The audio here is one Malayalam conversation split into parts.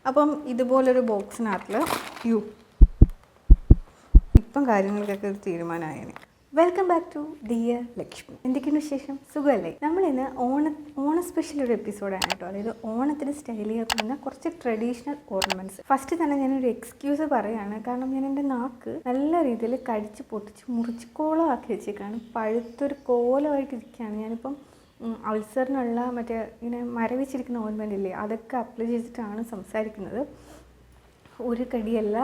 അപ്പം ഇതുപോലൊരു ബോക്സിനകത്തിൽ ഇപ്പം കാര്യങ്ങൾക്കൊക്കെ ഒരു തീരുമാനമായേനെ. Welcome back to dear Lakshmi. എന്തൊക്കെയാണ് വിശേഷം? സുഖമല്ലേ? നമ്മളിന്ന് ഓണ സ്പെഷ്യൽ ഒരു എപ്പിസോഡാണ് കേട്ടോ. അതായത് ഓണത്തിന് സ്റ്റൈൽ ചെയ്യാൻ കുറച്ച് ട്രഡീഷണൽ ഓർണമെൻറ്റ്സ്. ഫസ്റ്റ് തന്നെ ഞാനൊരു എക്സ്ക്യൂസ് പറയുകയാണ്. കാരണം ഞാൻ എൻ്റെ നാക്ക് നല്ല രീതിയിൽ കടിച്ച് പൊട്ടിച്ച് മുറിച്ച് കോളമാക്കി വെച്ചേക്കാണ്. പഴുത്തൊരു കോലമായിട്ടിരിക്കുകയാണ്. ഞാനിപ്പം അൾസറിനുള്ള മറ്റേ ഇങ്ങനെ മരവിച്ചിരിക്കുന്ന ഓയിൻമെൻ്റ് ഇല്ലേ, അതൊക്കെ അപ്ലൈ ചെയ്തിട്ടാണ് സംസാരിക്കുന്നത്. ഒരു കടിയല്ല,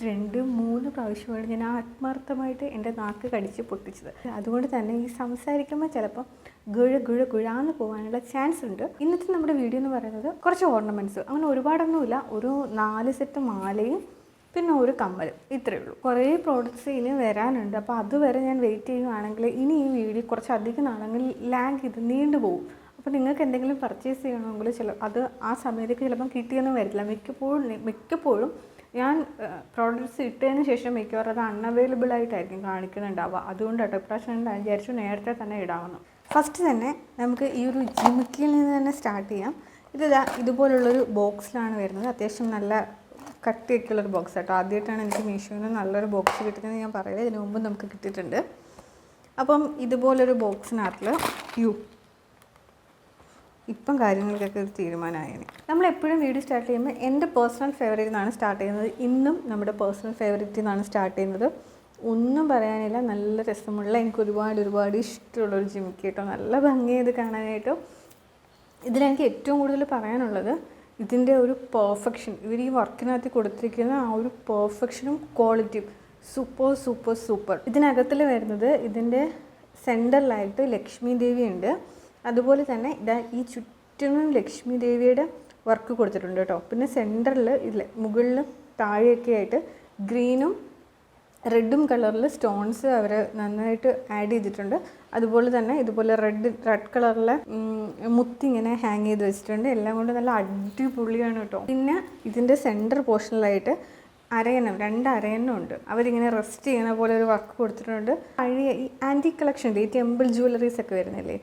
2-3 പ്രാവശ്യമാണ് ഞാൻ ആത്മാർത്ഥമായിട്ട് എൻ്റെ നാക്ക് കടിച്ച് പൊട്ടിച്ചത്. അതുകൊണ്ട് തന്നെ ഈ സംസാരിക്കുമ്പോൾ ചിലപ്പം ഗുഴാന്ന് പോകാനുള്ള ചാൻസ് ഉണ്ട്. ഇന്നത്തെ നമ്മുടെ വീഡിയോ എന്ന് പറയുന്നത് കുറച്ച് ഓർണമെൻറ്റ്സ്, അങ്ങനെ ഒരുപാടൊന്നുമില്ല. ഒരു 4 സെറ്റ് മാലയും പിന്നെ ഒരു കമ്മലും, ഇത്രയേ ഉള്ളൂ. കുറേ പ്രോഡക്റ്റ്സ് ഇനി വരാനുണ്ട്. അപ്പോൾ അതുവരെ ഞാൻ വെയിറ്റ് ചെയ്യുകയാണെങ്കിൽ ഇനി ഈ വീഡിയോ കുറച്ചധികം നാളെങ്കിൽ ലാഗ് ചെയ്ത് നീണ്ടു പോകും. അപ്പോൾ നിങ്ങൾക്ക് എന്തെങ്കിലും പർച്ചേസ് ചെയ്യണമെങ്കിൽ അത് ആ സമയത്തേക്ക് ചിലപ്പം കിട്ടിയെന്ന് വരില്ല. മിക്കപ്പോഴും ഞാൻ പ്രോഡക്റ്റ്സ് ഇട്ടതിന് ശേഷം മിക്കവാറും അത് അൺഅവൈലബിൾ ആയിട്ടായിരിക്കും കാണിക്കുന്നുണ്ടാവുക. അതുകൊണ്ട് കേട്ടോ ഇപ്രാവശ്യം ഞാൻ വിചാരിച്ചു നേരത്തെ തന്നെ ഇടാമെന്ന്. ഫസ്റ്റ് തന്നെ നമുക്ക് ഈ ഒരു ജിമിക്കിയിൽ നിന്ന് തന്നെ സ്റ്റാർട്ട് ചെയ്യാം. ഇതുപോലുള്ളൊരു ബോക്സിലാണ് വരുന്നത്. അത്യാവശ്യം നല്ല കട്ടിയൊക്കെയുള്ളൊരു ബോക്സ് കേട്ടോ. ആദ്യമായിട്ടാണ് എനിക്ക് മീഷോയിൽ നിന്ന് നല്ലൊരു ബോക്സ് കിട്ടുന്നത്. ഞാൻ പറയുന്നത് ഇതിനു മുമ്പ് നമുക്ക് കിട്ടിയിട്ടുണ്ട്. അപ്പം ഇതുപോലൊരു ബോക്സിനകത്തിൽ ഇപ്പം കാര്യങ്ങൾക്കൊക്കെ ഒരു തീരുമാനമായേനെ. നമ്മളെപ്പോഴും വീഡിയോ സ്റ്റാർട്ട് ചെയ്യുമ്പോൾ എൻ്റെ പേഴ്സണൽ ഫേവറേറ്റിൽ നിന്നാണ് സ്റ്റാർട്ട് ചെയ്യുന്നത്. ഇന്നും നമ്മുടെ പേഴ്സണൽ ഫേവറേറ്റിൽ നിന്നാണ് സ്റ്റാർട്ട് ചെയ്യുന്നത്. ഒന്നും പറയാനില്ല, നല്ല രസമുള്ള, എനിക്ക് ഒരുപാട് ഇഷ്ടമുള്ളൊരു ജിമിക്കി കേട്ടോ. നല്ല ഭംഗിയത് കാണാനായിട്ടും. ഇതിലെനിക്ക് ഏറ്റവും കൂടുതൽ പറയാനുള്ളത് ഇതിൻ്റെ ഒരു പെർഫെക്ഷൻ. ഇവർ ഈ വർക്കിനകത്ത് കൊടുത്തിരിക്കുന്ന ആ ഒരു പെർഫെക്ഷനും ക്വാളിറ്റിയും സൂപ്പർ. ഇതിനകത്തിൽ വരുന്നത് ഇതിൻ്റെ സെൻറ്ററിലായിട്ട് ലക്ഷ്മി ദേവി ഉണ്ട്. അതുപോലെ തന്നെ ഈ ചുറ്റിനും ലക്ഷ്മി ദേവിയുടെ വർക്ക് കൊടുത്തിട്ടുണ്ട് കേട്ടോ. പിന്നെ സെൻറ്ററിൽ ഇല്ലേ, മുകളിലും താഴെയൊക്കെ ആയിട്ട് ഗ്രീനും റെഡും കളറിൽ സ്റ്റോൺസ് അവർ നന്നായിട്ട് ആഡ് ചെയ്തിട്ടുണ്ട്. അതുപോലെ തന്നെ ഇതുപോലെ റെഡ് കളറിലെ മുത്തി ഇങ്ങനെ ഹാങ് ചെയ്ത് വെച്ചിട്ടുണ്ട്. എല്ലാം കൊണ്ട് നല്ല അടിപൊളിയാണ് കേട്ടോ. പിന്നെ ഇതിൻ്റെ സെൻറ്റർ പോർഷനിലായിട്ട് അരയണം, 2 അരയണം ഉണ്ട്. അവരിങ്ങനെ റെസ്റ്റ് ചെയ്യുന്ന പോലെ ഒരു വർക്ക് കൊടുത്തിട്ടുണ്ട്. പഴയ ഈ ആൻറ്റിക് കളക്ഷൻ ഉണ്ട്, ഈ ടെമ്പിൾ ജ്വല്ലറീസ് ഒക്കെ വരുന്നില്ലേ,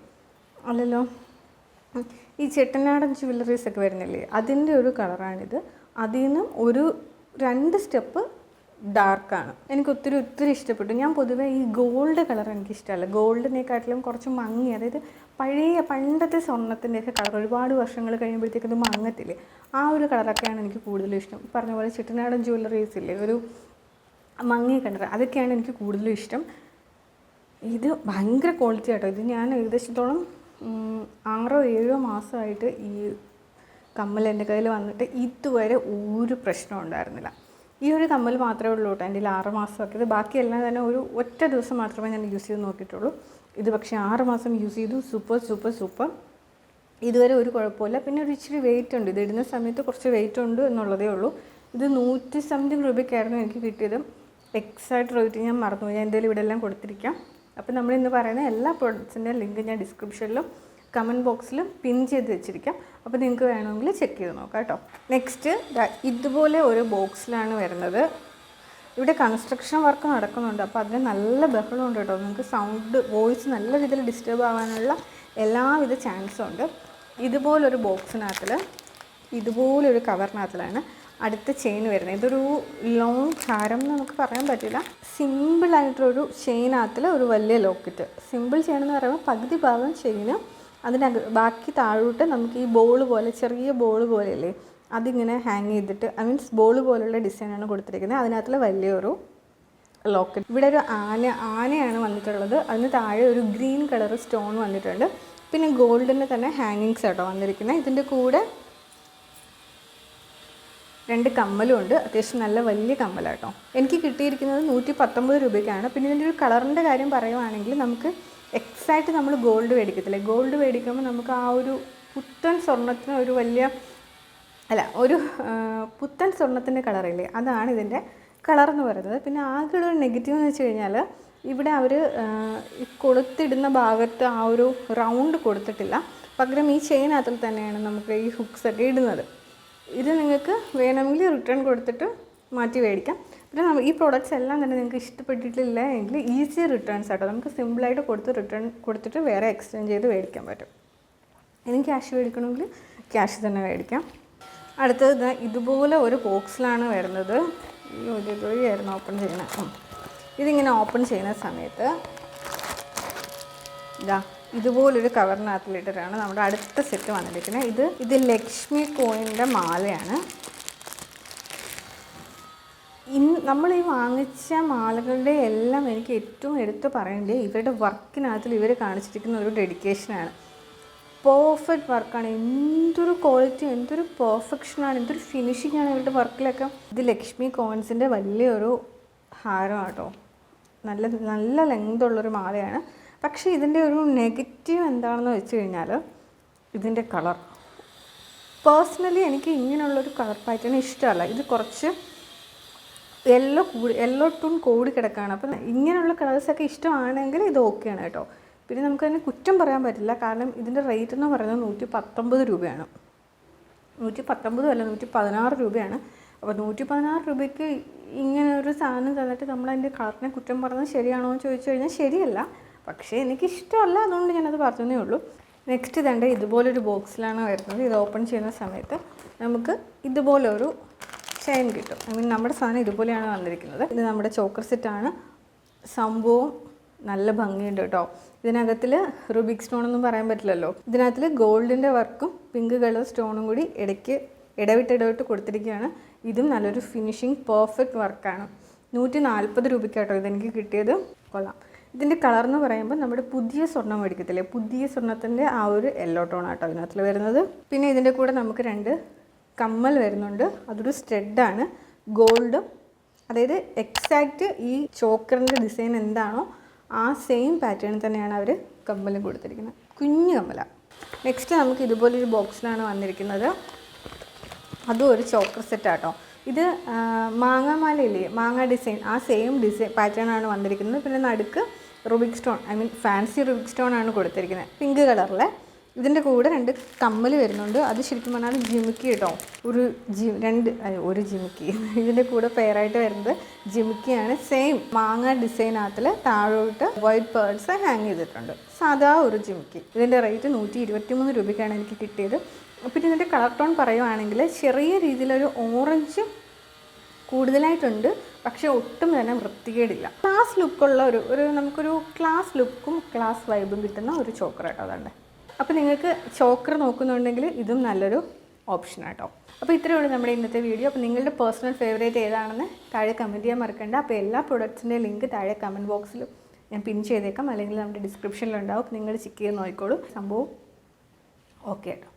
അല്ലല്ലോ, ഈ ചെട്ടനാടൻ ജ്വല്ലറീസ് ഒക്കെ വരുന്നില്ലേ, അതിൻ്റെ ഒരു കളറാണിത്. അതിൽ നിന്നും ഒരു 2 സ്റ്റെപ്പ് ഡാർക്കാണ്. എനിക്ക് ഒത്തിരി ഇഷ്ടപ്പെട്ടു. ഞാൻ പൊതുവേ ഈ ഗോൾഡ് കളർ എനിക്കിഷ്ടമല്ല. ഗോൾഡിനെക്കാട്ടിലും കുറച്ച് മങ്ങി, അതായത് പണ്ടത്തെ സ്വർണ്ണത്തിൻ്റെയൊക്കെ കളർ ഒരുപാട് വർഷങ്ങൾ കഴിയുമ്പോഴത്തേക്ക് ഇത് മങ്ങത്തില്ലേ, ആ ഒരു കളറൊക്കെയാണ് എനിക്ക് കൂടുതലും ഇഷ്ടം. പറഞ്ഞ പോലെ ചെട്ടനാടൻ ജ്വല്ലറീസ് ഇല്ലേ, ഒരു മങ്ങിയ കളർ, അതൊക്കെയാണ് എനിക്ക് കൂടുതലും ഇഷ്ടം. ഇത് ഭയങ്കര ക്വാളിറ്റി ആട്ടോ. ഇത് ഞാൻ ഏകദേശത്തോളം 6-7 മാസമായിട്ട് ഈ കമ്മൽ എൻ്റെ കയ്യിൽ വന്നിട്ട് ഇതുവരെ ഒരു പ്രശ്നം ഉണ്ടായിരുന്നില്ല. ഈ ഒരു കമ്മൽ മാത്രമേ ഉള്ളൂ കേട്ടോ എൻ്റെ 6 മാസമൊക്കെ. ഇത് ബാക്കിയെല്ലാം തന്നെ ഒറ്റ ദിവസം മാത്രമേ ഞാൻ യൂസ് ചെയ്ത് നോക്കിയിട്ടുള്ളൂ. ഇത് പക്ഷേ 6 മാസം യൂസ് ചെയ്തു. സൂപ്പർ. ഇതുവരെ ഒരു കുഴപ്പമില്ല. പിന്നെ ഒരു ഇച്ചിരി വെയിറ്റ് ഉണ്ട്, ഇത് ഇടുന്ന സമയത്ത് കുറച്ച് വെയിറ്റ് ഉണ്ട് എന്നുള്ളതേ ഉള്ളൂ. ഇത് 100 സംതിങ് രൂപയ്ക്കായിരുന്നു എനിക്ക് കിട്ടിയത്. എക്സാക്ട് റേറ്റ് ഞാൻ മറന്നുപോയി. ഞാൻ എന്തായാലും ഇവിടെ എല്ലാം കൊടുത്തിരിക്കാം. അപ്പോൾ നമ്മളിന്ന് പറയുന്ന എല്ലാ പ്രോഡക്റ്റ്സിൻ്റെ ലിങ്ക് ഞാൻ ഡിസ്ക്രിപ്ഷനിലും കമൻറ്റ് ബോക്സിലും പിൻ ചെയ്ത് വെച്ചിരിക്കാം. അപ്പോൾ നിങ്ങൾക്ക് വേണമെങ്കിൽ ചെക്ക് ചെയ്ത് നോക്കാം കേട്ടോ. നെക്സ്റ്റ് ഇതുപോലെ ഒരു ബോക്സിലാണ് വരുന്നത്. ഇവിടെ കൺസ്ട്രക്ഷൻ വർക്ക് നടക്കുന്നുണ്ട്. അപ്പോൾ അതിന് നല്ല ബഹളമുണ്ട് കേട്ടോ. നിങ്ങൾക്ക് വോയിസ് നല്ല രീതിയിൽ ഡിസ്റ്റർബ് ആവാനുള്ള എല്ലാവിധ ചാൻസും ഉണ്ട്. ഇതുപോലൊരു ബോക്സിനകത്തിൽ, ഇതുപോലൊരു കവറിനകത്തിലാണ് അടുത്ത ചെയിൻ വരുന്നത്. ഇതൊരു ലോങ് ഹാരം എന്ന് നമുക്ക് പറയാൻ പറ്റില്ല. സിമ്പിളായിട്ടൊരു ചെയിനകത്തിൽ ഒരു വലിയ ലോക്കറ്റ്. സിമ്പിൾ ചെയിൻ എന്ന് പറയുമ്പോൾ പകുതി ഭാഗം ചെയിന്, ബാക്കി താഴോട്ട് നമുക്ക് ഈ ബോൾ പോലെ, ചെറിയ ബോൾ പോലെയല്ലേ, അതിങ്ങനെ ഹാങ് ചെയ്തിട്ട്, മീൻസ് ബോൾ പോലുള്ള ഡിസൈനാണ് കൊടുത്തിരിക്കുന്നത്. അതിനകത്തുള്ള വലിയൊരു ലോക്കറ്റ്. ഇവിടെ ഒരു ആനയാണ് വന്നിട്ടുള്ളത്. അതിന് താഴെ ഒരു ഗ്രീൻ കളർ സ്റ്റോൺ വന്നിട്ടുണ്ട്. പിന്നെ ഗോൾഡിൻ്റെ തന്നെ ഹാങ്ങിങ്സ് ആട്ടോ വന്നിരിക്കുന്നത്. ഇതിൻ്റെ കൂടെ 2 കമ്മലും ഉണ്ട്. അത്യാവശ്യം നല്ല വലിയ കമ്മലാട്ടോ. എനിക്ക് കിട്ടിയിരിക്കുന്നത് 119 രൂപയ്ക്കാണ്. പിന്നെ ഇതിൻ്റെ ഒരു കളറിൻ്റെ കാര്യം പറയുവാണെങ്കിൽ, നമുക്ക് എക്സാക്റ്റ് നമ്മൾ ഗോൾഡ് മേടിക്കത്തില്ലേ, ഗോൾഡ് മേടിക്കുമ്പോൾ നമുക്ക് ആ ഒരു പുത്തൻ സ്വർണ്ണത്തിന് ഒരു പുത്തൻ സ്വർണ്ണത്തിൻ്റെ കളറില്ലേ, അതാണ് ഇതിൻ്റെ കളറെന്ന് പറയുന്നത്. പിന്നെ ആകെയുള്ള ഒരു നെഗറ്റീവ് എന്ന് വെച്ച് കഴിഞ്ഞാൽ, ഇവിടെ അവർ ഈ കൊളുത്തിടുന്ന ഭാഗത്ത് ആ ഒരു റൗണ്ട് കൊടുത്തിട്ടില്ല. പകരം ഈ ചെയിനകത്തിൽ തന്നെയാണ് നമുക്ക് ഈ ഹുക്സൊക്കെ ഇടുന്നത്. ഇത് നിങ്ങൾക്ക് വേണമെങ്കിൽ റിട്ടേൺ കൊടുത്തിട്ട് മാറ്റി മേടിക്കാം. പിന്നെ ഈ പ്രോഡക്റ്റ്സ് എല്ലാം തന്നെ നിങ്ങൾക്ക് ഇഷ്ടപ്പെട്ടിട്ടില്ല എങ്കിൽ ഈസി റിട്ടേൺസ് ആട്ടോ. നമുക്ക് സിമ്പിളായിട്ട് റിട്ടേൺ കൊടുത്തിട്ട് വേറെ എക്സ്ചേഞ്ച് ചെയ്ത് മേടിക്കാൻ പറ്റും. ഇനി ക്യാഷ് മേടിക്കണമെങ്കിൽ ക്യാഷ് തന്നെ മേടിക്കാം. അടുത്തത് ഇതുപോലെ ഒരു ബോക്സിലാണ് വരുന്നത്. ഈ ഒരു വഴിയായിരുന്നു ഓപ്പൺ ചെയ്യുന്നത്. ഇതിങ്ങനെ ഓപ്പൺ ചെയ്യുന്ന സമയത്ത് ഇതുപോലൊരു കവറിനകത്തിലിട്ടിട്ടാണ് നമ്മുടെ അടുത്ത സെറ്റ് വന്നിരിക്കുന്നത്. ഇത് ലക്ഷ്മി കോയിൻ്റെ മാലയാണ്. നമ്മൾ ഈ വാങ്ങിച്ച മാലകളുടെ എല്ലാം എനിക്ക് ഏറ്റവും എടുത്ത് പറയേണ്ടത് ഇവരുടെ വർക്കിനകത്തിൽ ഇവർ കാണിച്ചിരിക്കുന്ന ഒരു ഡെഡിക്കേഷനാണ്. പെർഫെക്റ്റ് വർക്കാണ്. എന്തൊരു ക്വാളിറ്റി, എന്തൊരു പെർഫെക്ഷനാണ്, എന്തൊരു ഫിനിഷിംഗ് ആണ് ഇവരുടെ വർക്കിലൊക്കെ. ഇത് ലക്ഷ്മി കോയിൻസിൻ്റെ വലിയൊരു ഹാരമാണ് കേട്ടോ. നല്ല നല്ല ലെങ്ത് ഉള്ളൊരു മാലയാണ്. പക്ഷേ ഇതിൻ്റെ ഒരു നെഗറ്റീവ് എന്താണെന്ന് വെച്ച് കഴിഞ്ഞാൽ ഇതിൻ്റെ കളർ. പേഴ്സണലി എനിക്ക് ഇങ്ങനെയുള്ളൊരു കളർ പാറ്റേൺ ഇഷ്ടമല്ല. ഇത് കുറച്ച് യെല്ലോ ടൂൺ കൂടി കിടക്കുകയാണ്. അപ്പം ഇങ്ങനെയുള്ള കളേഴ്സൊക്കെ ഇഷ്ടമാണെങ്കിൽ ഇത് ഓക്കെയാണ് കേട്ടോ. പിന്നെ നമുക്ക് തന്നെ കുറ്റം പറയാൻ പറ്റില്ല. കാരണം ഇതിൻ്റെ റേറ്റ് എന്ന് പറയുന്നത് 119 രൂപയാണ്. 119 അല്ല 116 രൂപയാണ്. അപ്പോൾ 116 രൂപയ്ക്ക് ഇങ്ങനെ ഒരു സാധനം തന്നിട്ട് നമ്മളതിൻ്റെ കളറിനെ കുറ്റം പറഞ്ഞത് ശരിയാണോ എന്ന് ചോദിച്ചു കഴിഞ്ഞാൽ ശരിയല്ല. പക്ഷേ എനിക്കിഷ്ടമല്ല, അതുകൊണ്ട് ഞാനത് പറഞ്ഞതേ ഉള്ളൂ. നെക്സ്റ്റ് ഇതേണ്ട ഇതുപോലൊരു ബോക്സിലാണ് വരുന്നത്. ഇത് ഓപ്പൺ ചെയ്യുന്ന സമയത്ത് നമുക്ക് ഇതുപോലൊരു ചെയിൻ കിട്ടും. നമ്മുടെ സാധനം ഇതുപോലെയാണ് വന്നിരിക്കുന്നത്. ഇത് നമ്മുടെ ചോക്കർ സെറ്റാണ്. സംഭവം നല്ല ഭംഗിയുണ്ട് കേട്ടോ. ഇതിനകത്തിൽ റുബിക് സ്റ്റോൺ ഒന്നും പറയാൻ പറ്റില്ലല്ലോ. ഇതിനകത്തിൽ ഗോൾഡിൻ്റെ വർക്കും പിങ്ക് കളർ സ്റ്റോണും കൂടി ഇടയ്ക്ക് ഇടവിട്ട് കൊടുത്തിരിക്കുകയാണ്. ഇതും നല്ലൊരു ഫിനിഷിങ് പെർഫെക്റ്റ് വർക്കാണ്. 140 രൂപയ്ക്കാട്ടോ ഇതെനിക്ക് കിട്ടിയത്. കൊള്ളാം. ഇതിൻ്റെ കളർ എന്ന് പറയുമ്പോൾ നമ്മുടെ പുതിയ സ്വർണ്ണം മേടിക്കത്തില്ലേ, പുതിയ സ്വർണ്ണത്തിൻ്റെ ആ ഒരു യെല്ലോ ടോണാട്ടോ ഇതിനകത്തിൽ വരുന്നത്. പിന്നെ ഇതിൻ്റെ കൂടെ നമുക്ക് 2 കമ്മൽ വരുന്നുണ്ട്. അതൊരു സ്റ്റഡാണ്, ഗോൾഡും. അതായത് എക്സാക്റ്റ് ഈ ചോക്കറിൻ്റെ ഡിസൈൻ എന്താണോ ആ സെയിം പാറ്റേൺ തന്നെയാണ് അവർ കമ്മലും കൊടുത്തിരിക്കുന്നത്. കുഞ്ഞു കമ്മല. നെക്സ്റ്റ് നമുക്ക് ഇതുപോലൊരു ബോക്സിലാണ് വന്നിരിക്കുന്നത്. അതും ഒരു ചോക്കർ സെറ്റാട്ടോ. ഇത് മാങ്ങാമാലയില്ലേ, മാങ്ങ ഡിസൈൻ, ആ സെയിം ഡിസൈൻ പാറ്റേൺ ആണ് വന്നിരിക്കുന്നത്. പിന്നെ നടുക്ക് Rubik stone, fancy Rubik stone ആണ് കൊടുത്തിരിക്കുന്നത്, പിങ്ക് കളറിലെ. ഇതിൻ്റെ കൂടെ 2 കമ്മൽ വരുന്നുണ്ട്. അത് ശരിക്കും പറഞ്ഞാൽ ജിമിക്കി കേട്ടോ. ഒരു ജിമിക്കി. ഇതിൻ്റെ കൂടെ പെയറായിട്ട് വരുന്നത് ജിമിക്കിയാണ്. സെയിം മാങ്ങ ഡിസൈനകത്തിൽ താഴോട്ട് വൈറ്റ് പേൾസ് ഹാങ് ചെയ്തിട്ടുണ്ട്. സാധാ ഒരു ജിമിക്കി. ഇതിൻ്റെ റേറ്റ് 123 രൂപയ്ക്കാണ് എനിക്ക് കിട്ടിയത്. പിന്നെ ഇതിൻ്റെ കളർ ടോൺ പറയുവാണെങ്കിൽ ചെറിയ രീതിയിലൊരു ഓറഞ്ച് കൂടുതലായിട്ടുണ്ട്. പക്ഷേ ഒട്ടും തന്നെ വൃത്തികേടില്ല. ക്ലാസ് ലുക്കുള്ള ഒരു നമുക്കൊരു ക്ലാസ് ലുക്കും ക്ലാസ് വൈബും കിട്ടുന്ന ഒരു ചോക്കർ കേട്ടോ. അതുകൊണ്ട് അപ്പോൾ നിങ്ങൾക്ക് ചോക്കർ നോക്കുന്നുണ്ടെങ്കിൽ ഇതും നല്ലൊരു ഓപ്ഷനാട്ടോ. അപ്പോൾ ഇത്രയേ ഉള്ളൂ നമ്മുടെ ഇന്നത്തെ വീഡിയോ. അപ്പോൾ നിങ്ങളുടെ പേഴ്സണൽ ഫേവറേറ്റ് ഏതാണെന്ന് താഴെ കമൻറ്റ് ചെയ്യാൻ മറക്കണ്ട. അപ്പോൾ എല്ലാ പ്രൊഡക്ട്സിൻ്റെ ലിങ്ക് താഴെ കമൻറ്റ് ബോക്സിൽ ഞാൻ പിൻ ചെയ്തേക്കാം, അല്ലെങ്കിൽ നമ്മുടെ ഡിസ്ക്രിപ്ഷനിലുണ്ടാവും. നിങ്ങൾ ചെക്ക് ചെയ്ത് നോക്കിക്കോളൂ. സംഭവം ഓക്കെ കേട്ടോ.